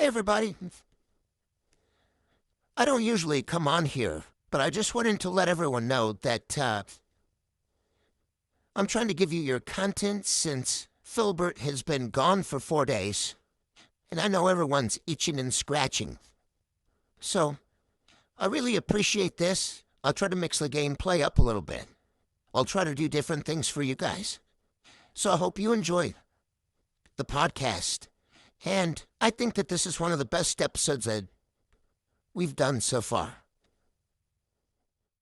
Hey, everybody. I don't usually come on here, but I just wanted to let everyone know that I'm trying to give you your content since Filbert has been gone for 4 days, and I know everyone's itching and scratching. So, I really appreciate this. I'll try to mix the gameplay up a little bit. I'll try to do different things for you guys. So I hope you enjoy the podcast. And I think that this is one of the best episodes that we've done so far.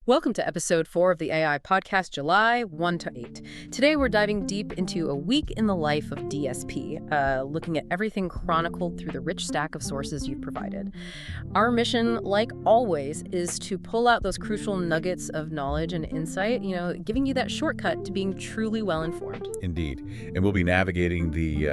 Welcome to episode 4 of the AI podcast, July 1 to 8. Today we're diving deep into a week in the life of DSP, looking at everything chronicled through the rich stack of sources you've provided. Our mission, like always, is to pull out those crucial nuggets of knowledge and insight, giving you that shortcut to being truly well-informed. Indeed. And we'll be navigating the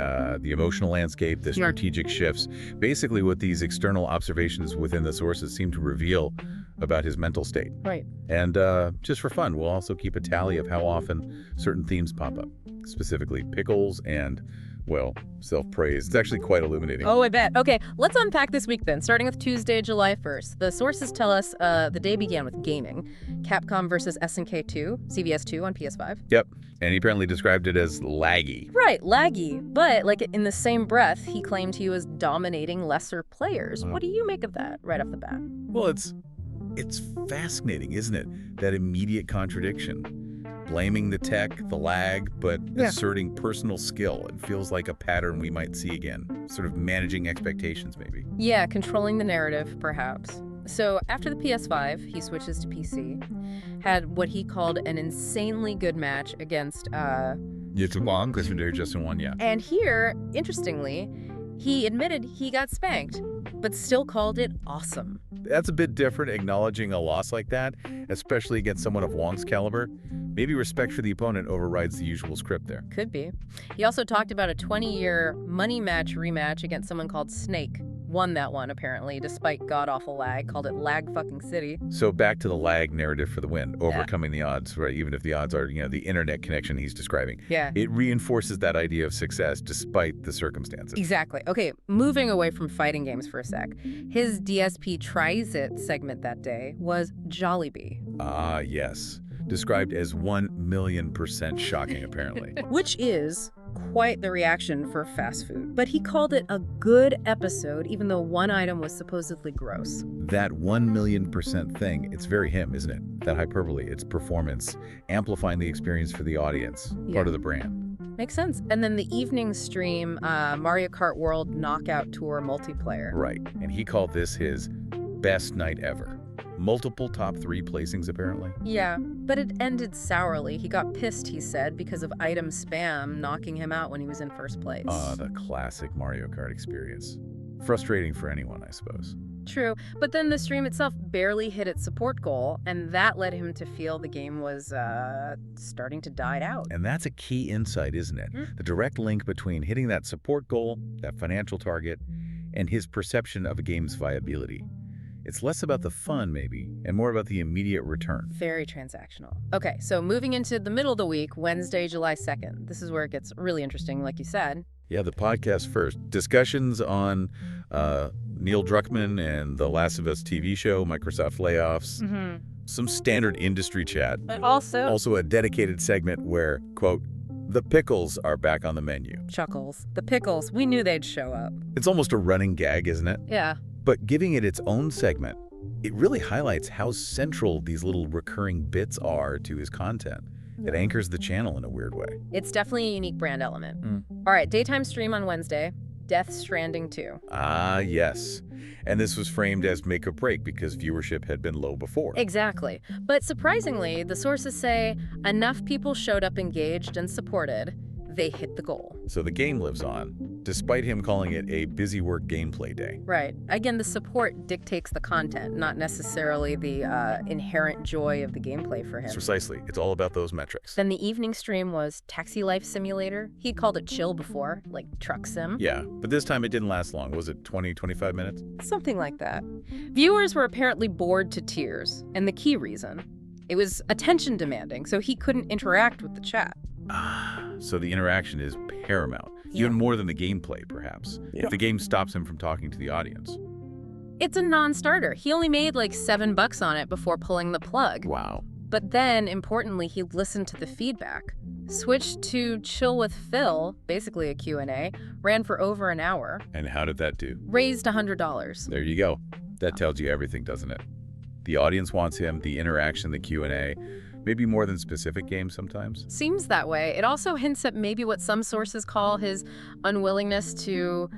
emotional landscape, the strategic shifts, basically what these external observations within the sources seem to reveal about his mental state. Right. And just for fun, we'll also keep a tally of how often certain themes pop up, specifically pickles and, well, self-praise. It's actually quite illuminating. Oh, I bet. Okay, let's unpack this week then, starting with Tuesday, July 1st. The sources tell us the day began with gaming. Capcom versus SNK 2, CVS 2 on PS5. Yep, and he apparently described it as laggy. Right, laggy. But, in the same breath, he claimed he was dominating lesser players. What do you make of that right off the bat? Well, it's fascinating, isn't it? That immediate contradiction. Blaming the tech, the lag, but asserting personal skill. It feels like a pattern we might see again. Sort of managing expectations, maybe. Yeah, controlling the narrative, perhaps. So after the PS5, he switches to PC. Had what he called an insanely good match against... Legendary Justin 1, yeah. And here, interestingly, he admitted he got spanked, but still called it awesome. That's a bit different, acknowledging a loss like that, especially against someone of Wong's caliber. Maybe respect for the opponent overrides the usual script there. Could be. He also talked about a 20-year money match rematch against someone called Snake. Won that one, apparently, despite god-awful lag. Called it Lag Fucking City. So back to the lag narrative for the win, overcoming the odds, right? Even if the odds are, the internet connection he's describing. Yeah. It reinforces that idea of success despite the circumstances. Exactly. Okay, moving away from fighting games for a sec. His DSP Tries It segment that day was Jollibee. Ah, yes. Described as 1,000,000% shocking, apparently. Which is quite the reaction for fast food. But he called it a good episode, even though one item was supposedly gross. That 1,000,000% thing, it's very him, isn't it? That hyperbole, it's performance, amplifying the experience for the audience, part of the brand. Makes sense. And then the evening stream, Mario Kart World Knockout Tour multiplayer. Right. And he called this his best night ever. Multiple top 3 placings, apparently. Yeah, but it ended sourly. He got pissed, he said, because of item spam knocking him out when he was in first place. The classic Mario Kart experience. Frustrating for anyone, I suppose. True, but then the stream itself barely hit its support goal, and that led him to feel the game was starting to die out. And that's a key insight, isn't it? The direct link between hitting that support goal, that financial target, and his perception of a game's viability. It's less about the fun, maybe, and more about the immediate return. Very transactional. Okay, so moving into the middle of the week, Wednesday, July 2nd. This is where it gets really interesting, like you said. Yeah, the podcast first. Discussions on Neil Druckmann and the Last of Us TV show, Microsoft layoffs, some standard industry chat. But also a dedicated segment where, quote, the pickles are back on the menu. Chuckles. The pickles. We knew they'd show up. It's almost a running gag, isn't it? Yeah. But giving it its own segment, it really highlights how central these little recurring bits are to his content. It anchors the channel in a weird way. It's definitely a unique brand element. All right, daytime stream on Wednesday, Death Stranding 2. Ah, yes. And this was framed as make or break because viewership had been low before. Exactly. But surprisingly, the sources say enough people showed up engaged and supported. They hit the goal. So the game lives on, despite him calling it a busy work gameplay day. Right. Again, the support dictates the content, not necessarily the inherent joy of the gameplay for him. Precisely. It's all about those metrics. Then the evening stream was Taxi Life Simulator. He'd called it chill before, like truck sim. Yeah, but this time it didn't last long. Was it 20, 25 minutes? Something like that. Viewers were apparently bored to tears, and the key reason, it was attention demanding, so he couldn't interact with the chat. So the interaction is paramount. Even more than the gameplay, perhaps. If the game stops him from talking to the audience. It's a non-starter. He only made like $7 on it before pulling the plug. Wow. But then, importantly, he listened to the feedback, switched to Chill with Phil, basically a Q&A, ran for over an hour. And how did that do? Raised $100. There you go. That tells you everything, doesn't it? The audience wants him, the interaction, the Q&A, maybe more than specific games sometimes. Seems that way. It also hints at maybe what some sources call his unwillingness to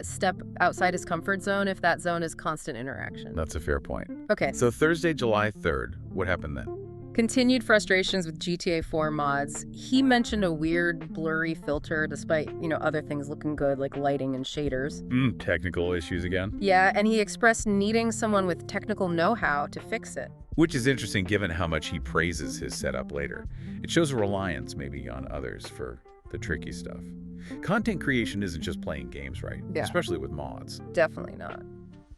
step outside his comfort zone if that zone is constant interaction. That's a fair point. Okay. So Thursday, July 3rd, what happened then? Continued frustrations with GTA 4 mods. He mentioned a weird, blurry filter despite, other things looking good like lighting and shaders. Technical issues again? Yeah, and he expressed needing someone with technical know-how to fix it. Which is interesting given how much he praises his setup later. It shows a reliance maybe on others for the tricky stuff. Content creation isn't just playing games, right? Yeah. Especially with mods. Definitely not.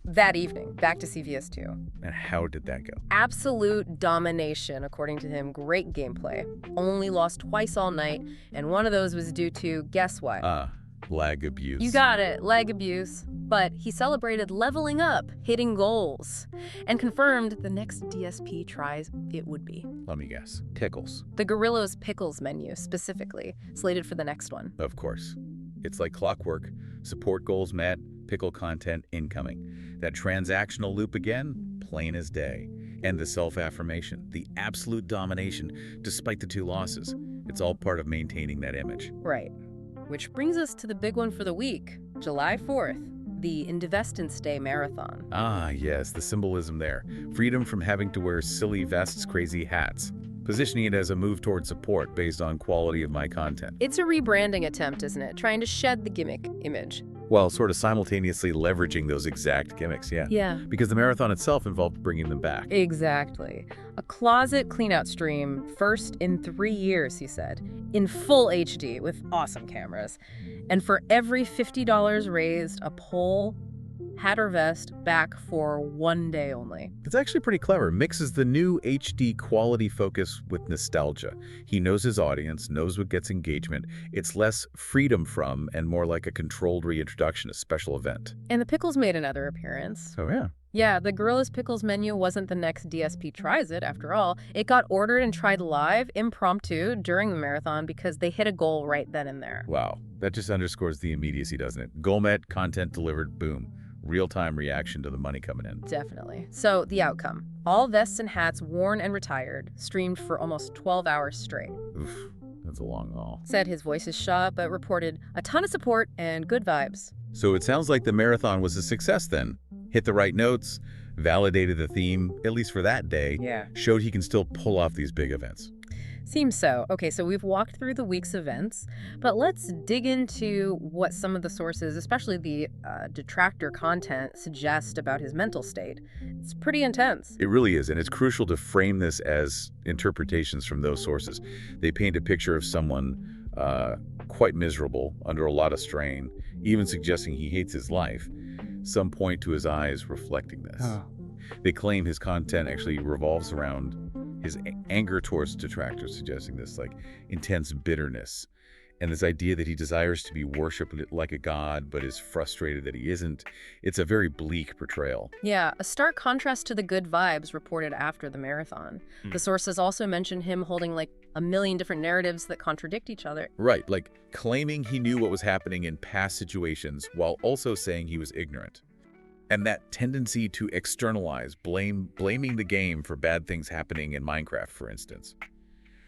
That evening, back to CVS2. And how did that go? Absolute domination, according to him. Great gameplay. Only lost twice all night, and one of those was due to, guess what? Lag abuse. You got it, lag abuse. But he celebrated leveling up, hitting goals, and confirmed the next DSP tries it would be. Let me guess. Pickles. The Gorillos Pickles menu, specifically, slated for the next one. Of course. It's like clockwork. Support goals met, pickle content incoming. That transactional loop again, plain as day. And the self-affirmation, the absolute domination, despite the 2 losses. It's all part of maintaining that image. Right. Which brings us to the big one for the week, July 4th, the Indivestance Day Marathon. Ah, yes, the symbolism there. Freedom from having to wear silly vests, crazy hats. Positioning it as a move toward support based on quality of my content. It's a rebranding attempt, isn't it? Trying to shed the gimmick image. While sort of simultaneously leveraging those exact gimmicks, yeah. Yeah. Because the marathon itself involved bringing them back. Exactly. A closet cleanout stream, first in 3 years, he said, in full HD with awesome cameras. And for every $50 raised, a pole, hat or vest back for 1 day only. It's actually pretty clever. Mixes the new HD quality focus with nostalgia. He knows his audience, knows what gets engagement. It's less freedom from and more like a controlled reintroduction, a special event. And the pickles made another appearance. Oh, yeah. Yeah, the Gorillas Pickles menu wasn't the next DSP Tries It, after all. It got ordered and tried live, impromptu, during the marathon because they hit a goal right then and there. Wow. That just underscores the immediacy, doesn't it? Goal met, content delivered, boom. Real-time reaction to the money coming in. Definitely. So, the outcome. All vests and hats worn and retired, streamed for almost 12 hours straight. Oof, that's a long haul. Said his voice is shot, but reported a ton of support and good vibes. So it sounds like the marathon was a success then. Hit the right notes, validated the theme, at least for that day. Yeah. Showed he can still pull off these big events. Seems so. Okay, so we've walked through the week's events, but let's dig into what some of the sources, especially the detractor content, suggest about his mental state. It's pretty intense. It really is, and it's crucial to frame this as interpretations from those sources. They paint a picture of someone quite miserable, under a lot of strain, even suggesting he hates his life. Some point to his eyes reflecting this. They claim his content actually revolves around his anger towards detractors, suggesting this like intense bitterness and this idea that he desires to be worshipped like a god but is frustrated that he isn't. It's a very bleak portrayal. Yeah, a stark contrast to the good vibes reported after the marathon. The sources also mention him holding like a million different narratives that contradict each other. Right, like claiming he knew what was happening in past situations while also saying he was ignorant. And that tendency to externalize, blaming the game for bad things happening in Minecraft, for instance.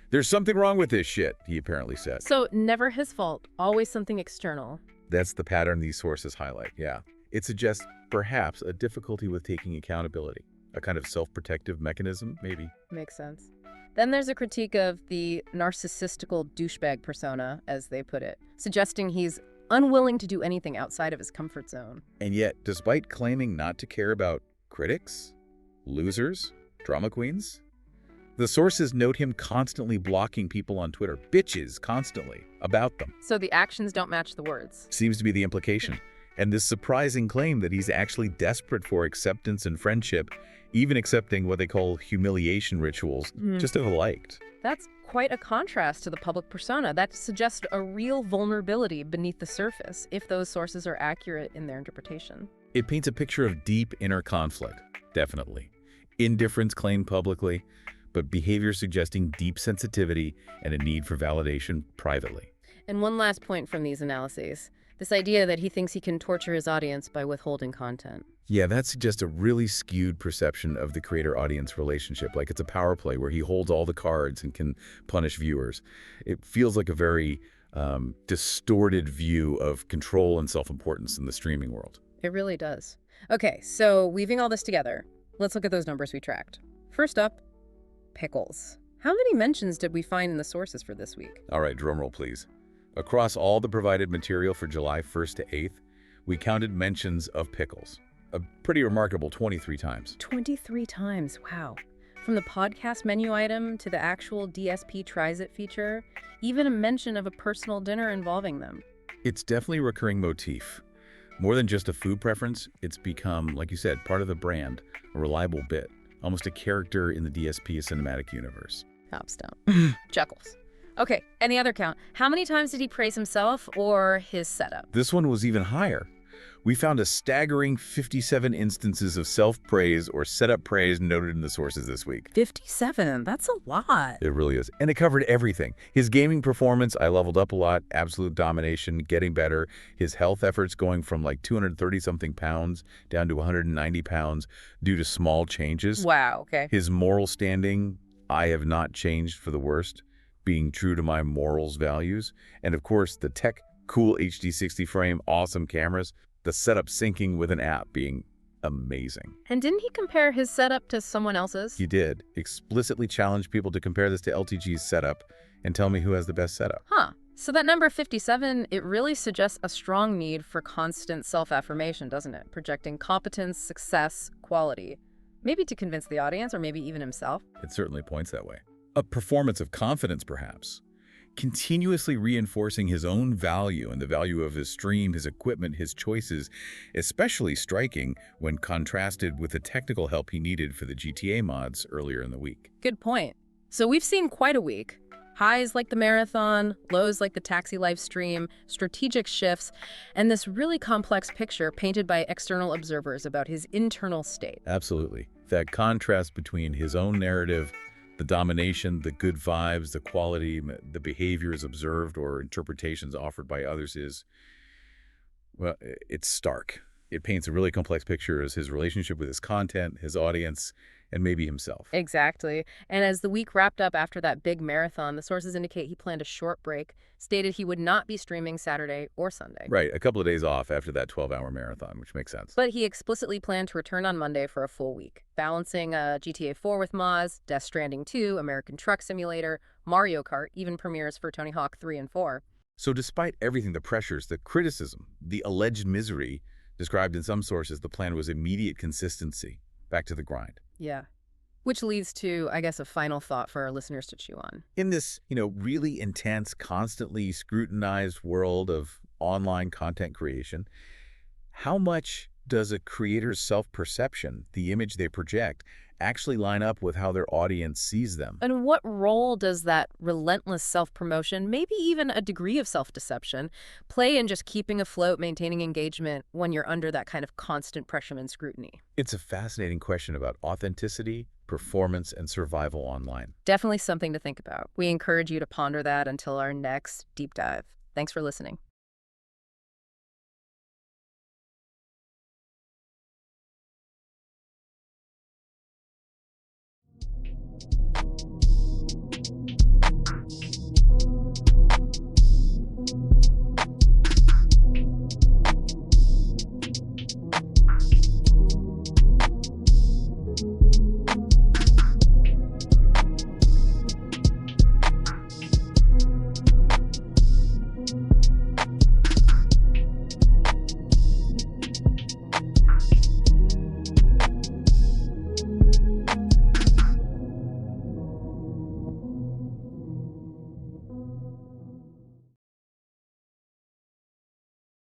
There's something wrong with this shit, he apparently said. So never his fault, always something external. That's the pattern these sources highlight, yeah. It suggests perhaps a difficulty with taking accountability, a kind of self-protective mechanism, maybe. Makes sense. Then there's a critique of the narcissistical douchebag persona, as they put it, suggesting he's unwilling to do anything outside of his comfort zone. And yet, despite claiming not to care about critics, losers, drama queens, the sources note him constantly blocking people on Twitter, bitches constantly, about them. So the actions don't match the words. Seems to be the implication. And this surprising claim that he's actually desperate for acceptance and friendship, even accepting what they call humiliation rituals, just to have liked. That's quite a contrast to the public persona. That suggests a real vulnerability beneath the surface, if those sources are accurate in their interpretation. It paints a picture of deep inner conflict, definitely. Indifference claimed publicly, but behavior suggesting deep sensitivity and a need for validation privately. And one last point from these analyses, this idea that he thinks he can torture his audience by withholding content. Yeah, that suggests a really skewed perception of the creator-audience relationship, like it's a power play where he holds all the cards and can punish viewers. It feels like a very distorted view of control and self-importance in the streaming world. It really does. Okay, so weaving all this together, let's look at those numbers we tracked. First up, pickles. How many mentions did we find in the sources for this week? All right, drumroll please. Across all the provided material for July 1st to 8th, we counted mentions of pickles. A pretty remarkable 23 times. 23 times, wow. From the podcast menu item to the actual DSP Tries It feature, even a mention of a personal dinner involving them. It's definitely a recurring motif. More than just a food preference, it's become, like you said, part of the brand, a reliable bit, almost a character in the DSP cinematic universe. Hops down. Chuckles. Okay, any other count? How many times did he praise himself or his setup? This one was even higher. We found a staggering 57 instances of self-praise or setup praise noted in the sources this week. 57? That's a lot. It really is. And it covered everything. His gaming performance, I leveled up a lot, absolute domination, getting better. His health efforts going from like 230-something pounds down to 190 pounds due to small changes. Wow, okay. His moral standing, I have not changed for the worst, being true to my morals values. And of course, the tech, cool HD 60 frame, awesome cameras, the setup syncing with an app being amazing. And didn't he compare his setup to someone else's? He did. Explicitly challenge people to compare this to LTG's setup and tell me who has the best setup. Huh. So that number 57, it really suggests a strong need for constant self-affirmation, doesn't it? Projecting competence, success, quality. Maybe to convince the audience or maybe even himself. It certainly points that way. A performance of confidence, perhaps. Continuously reinforcing his own value and the value of his stream, his equipment, his choices, especially striking when contrasted with the technical help he needed for the GTA mods earlier in the week. Good point. So we've seen quite a week. Highs like the marathon, lows like the taxi live stream, strategic shifts, and this really complex picture painted by external observers about his internal state. Absolutely. That contrast between his own narrative, the domination, the good vibes, the quality, the behaviors observed or interpretations offered by others is, well, it's stark. It paints a really complex picture as his relationship with his content, his audience, and maybe himself. Exactly. And as the week wrapped up after that big marathon, the sources indicate he planned a short break, stated he would not be streaming Saturday or Sunday. Right, a couple of days off after that 12-hour marathon, which makes sense. But he explicitly planned to return on Monday for a full week, balancing GTA 4 with Moz, Death Stranding 2, American Truck Simulator, Mario Kart, even premieres for Tony Hawk 3 and 4. So despite everything, the pressures, the criticism, the alleged misery, described in some sources, the plan was immediate consistency, back to the grind. Yeah. Which leads to, I guess, a final thought for our listeners to chew on. In this, really intense, constantly scrutinized world of online content creation, how much does a creator's self-perception, the image they project, actually line up with how their audience sees them? And what role does that relentless self-promotion, maybe even a degree of self-deception, play in just keeping afloat, maintaining engagement when you're under that kind of constant pressure and scrutiny? It's a fascinating question about authenticity, performance, and survival online. Definitely something to think about. We encourage you to ponder that until our next deep dive. Thanks for listening.